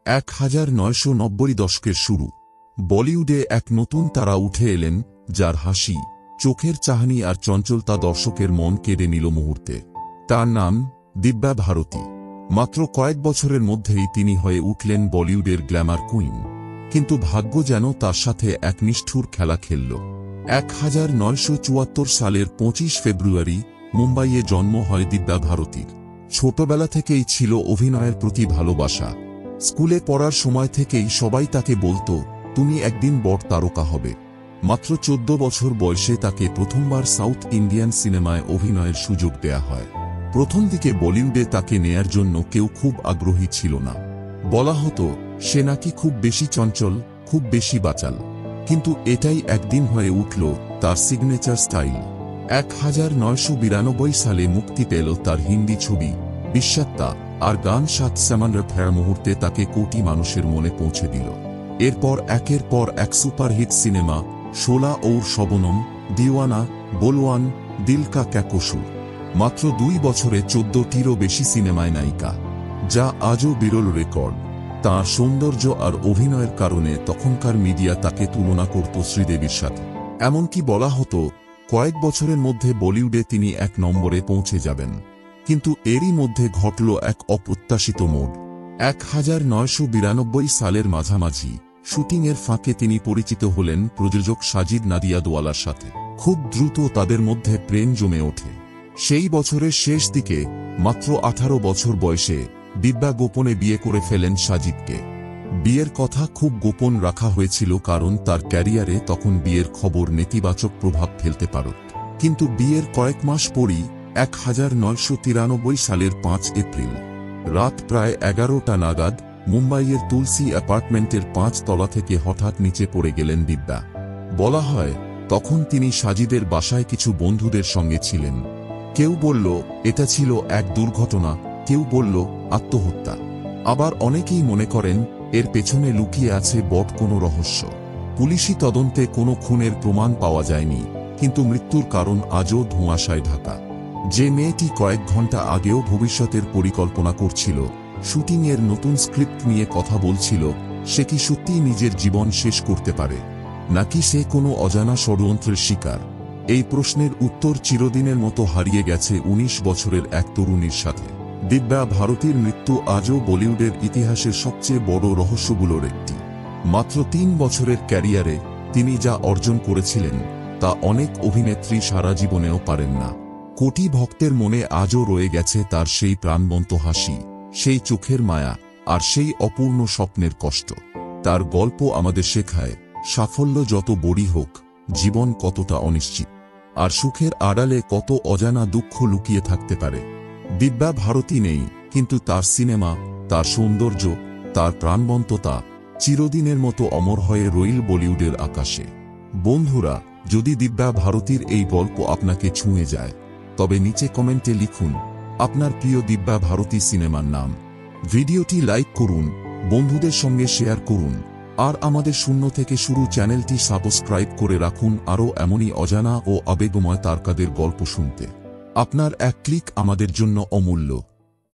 1990 দশকের শুরু। বলিউডে এক নতুন তারা উঠে এলেন, যার হাসি, চোখের চাহনি আর চঞ্চলতা দর্শকের মন কেড়ে নিল মুহূর্তে। তার নাম দিব্যা ভারতী। মাত্র কয়েক বছরের মধ্যেই তিনি হয়ে উঠলেন বলিউডের গ্ল্যামার কুইন। কিন্তু ভাগ্য যেন তার সাথে এক নিষ্ঠুর খেলা খেলল। 1974 সালের 25 ফেব্রুয়ারি মুম্বাইয়ে জন্ম হয় দিব্যা ভারতীর। ছোটবেলা থেকেই ছিল অভিনয়ের প্রতি ভালোবাসা। স্কুলে পড়ার সময় থেকেই সবাই তাকে বলতো, তুমি একদিন বড় তারকা হবে। মাত্র 14 বছর বয়সে তাকে প্রথমবার সাউথ ইন্ডিয়ান সিনেমায় অভিনয়ের সুযোগ দেয়া হয়। প্রথম দিকে বলিউডে তাকে নেয়ার জন্য কেউ খুব আগ্রহী ছিল না। বলা হতো সে নাকি খুব বেশি চঞ্চল, খুব বেশি বাচাল। কিন্তু এটাই একদিন হয়ে উঠল তার সিগনেচার স্টাইল। 1992 সালে মুক্তি পেল তার হিন্দি ছবি বিশ্বাত্তা, আর গান সাত সামান্ডার ফের মুহূর্তে তাকে কোটি মানুষের মনে পৌঁছে দিল। এরপর একের পর এক সুপারহিট সিনেমা, শোলা ঔর শবনম, দিওয়ানা, বলওয়ান, দিল কা ক্যা কসুর। মাত্র 2 বছরে 14টিরও বেশি সিনেমায় নায়িকা, যা আজও বিরল রেকর্ড। তাঁর সৌন্দর্য আর অভিনয়ের কারণে তখনকার মিডিয়া তাকে তুলনা করত শ্রীদেবীর সাথে। এমনকি বলা হতো কয়েক বছরের মধ্যে বলিউডে তিনি 1 নম্বরে পৌঁছে যাবেন। কিন্তু এরই মধ্যে ঘটল এক অপ্রত্যাশিত মোড়। 1992 সালের মাঝামাঝি শুটিংয়ের ফাঁকে তিনি পরিচিত হলেন প্রযোজক সাজিদ নাদিয়াদওয়ালার সাথে। খুব দ্রুত তাদের মধ্যে প্রেম জমে ওঠে। সেই বছরের শেষ দিকে, মাত্র 18 বছর বয়সে, দিব্যা গোপনে বিয়ে করে ফেলেন সাজিদকে। বিয়ের কথা খুব গোপন রাখা হয়েছিল, কারণ তার ক্যারিয়ারে তখন বিয়ের খবর নেতিবাচক প্রভাব ফেলতে পারত। কিন্তু বিয়ের কয়েক মাস পরই 1993 সালের 5 এপ্রিল রাত প্রায় 11টা নাগাদ মুম্বাইয়ের তুলসী অ্যাপার্টমেন্টের 5 তলা থেকে হঠাৎ নিচে পড়ে গেলেন দিব্যা। বলা হয় তখন তিনি সাজিদের বাসায় কিছু বন্ধুদের সঙ্গে ছিলেন। কেউ বলল এটা ছিল এক দুর্ঘটনা, কেউ বলল আত্মহত্যা। আবার অনেকেই মনে করেন এর পেছনে লুকিয়ে আছে বড় কোনো রহস্য। পুলিশি তদন্তে কোনো খুনের প্রমাণ পাওয়া যায়নি, কিন্তু মৃত্যুর কারণ আজও ধোঁয়াশায় ঢাকা। যে মেয়েটি কয়েক ঘন্টা আগেও ভবিষ্যতের পরিকল্পনা করছিল, শুটিংয়ের নতুন স্ক্রিপ্ট নিয়ে কথা বলছিল, সে কি সত্যিই নিজের জীবন শেষ করতে পারে, নাকি সে কোনো অজানা ষড়যন্ত্রের শিকার? এই প্রশ্নের উত্তর চিরদিনের মতো হারিয়ে গেছে 19 বছরের এক তরুণীর সাথে। দিব্যা ভারতীর মৃত্যু আজও বলিউডের ইতিহাসের সবচেয়ে বড় রহস্যগুলোর একটি। মাত্র 3 বছরের ক্যারিয়ারে তিনি যা অর্জন করেছিলেন, তা অনেক অভিনেত্রী সারা জীবনেও পারেন না। কোটি ভক্তের মনে আজও রয়ে গেছে তার সেই প্রাণবন্ত হাসি, সেই চোখের মায়া, আর সেই অপূর্ণ স্বপ্নের কষ্ট। তার গল্প আমাদের শেখায় সাফল্য যত বড়ই হোক, জীবন কতটা অনিশ্চিত, আর সুখের আড়ালে কত অজানা দুঃখ লুকিয়ে থাকতে পারে। দিব্যা ভারতী নেই, কিন্তু তার সিনেমা, তার সৌন্দর্য, তার প্রাণবন্ততা চিরদিনের মতো অমর হয়ে রইল বলিউডের আকাশে। বন্ধুরা, যদি দিব্যা ভারতীর এই গল্প আপনাকে ছুঁয়ে যায়, তবে নিচে কমেন্টে লিখুন আপনার প্রিয় দিব্যা ভারতী সিনেমার নাম। ভিডিওটি লাইক করুন, বন্ধুদের সঙ্গে শেয়ার করুন, আর আমাদের শূন্য থেকে শুরু চ্যানেলটি সাবস্ক্রাইব করে রাখুন আরও এমনই অজানা ও আবেগময় তারকাদের গল্প শুনতে। আপনার এক ক্লিক আমাদের জন্য অমূল্য।